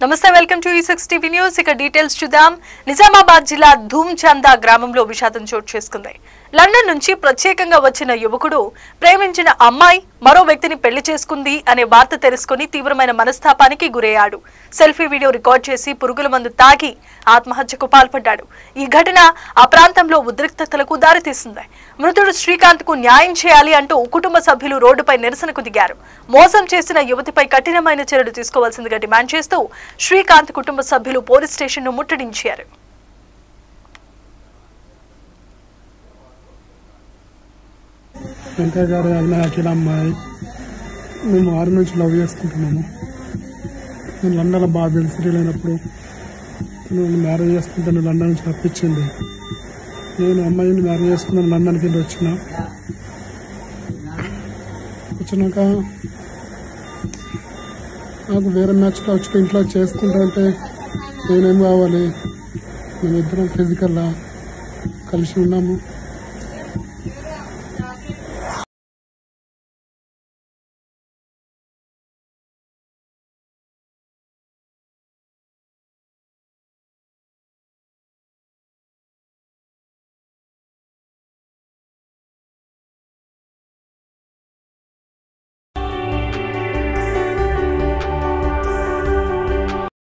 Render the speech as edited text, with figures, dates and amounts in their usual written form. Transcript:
నమస్తే, welcome to E6 TV news. ఇక details చూద్దాం. నిజామాబాద్ జిల్లా ధూమ్చందా గ్రామంలో విషాదం చోటు చేసుకుంది. లండన్ నుంచి ప్రత్యేకంగా వచ్చిన యువకుడు ప్రేమించిన అమ్మాయి మరో వ్యక్తిని పెళ్లి చేసుకుంది అనే వార్త తెలుసుకుని తీవ్రమైన మనస్తాపానికి గురయ్యాడు. సెల్ఫీ వీడియో రికార్డ్ చేసి పురుగుల మందు తాగి ఆత్మహత్యకు పాల్పడ్డాడు. ఈ ఘటన ఆ ప్రాంతంలో ఉద్రిక్తతలకు దారితీసింది. మృతుడు శ్రీకాంత్ కు న్యాయం చేయాలి అంటూ కుటుంబ సభ్యులు రోడ్డుపై నిరసనకు దిగారు. మోసం చేసిన యువతిపై కఠినమైన చర్యలు తీసుకోవాల్సిందిగా డిమాండ్ చేస్తూ శ్రీకాంత్ కుటుంబ సభ్యులు పోలీస్ స్టేషన్ ను ముట్టడించారు. వెంకయ్య గారు అఖిల అమ్మాయి మేము 6 నుంచి లవ్ చేసుకుంటున్నాము. నేను లండన్లో బాగా సెటిల్ అయినప్పుడు నేను మ్యారేజ్ చేసుకుంటే లండన్ నుంచి రప్పించింది. నేను అమ్మాయిని మ్యారేజ్ చేసుకున్నాను. లండన్కి వెళ్ళి వచ్చినాక నాకు వేరే మ్యాచ్లో వచ్చి ఇంట్లో చేసుకుంటానంటే నేనేం కావాలి, మేమిద్దరం ఫిజికల్గా కలిసి ఉన్నాము.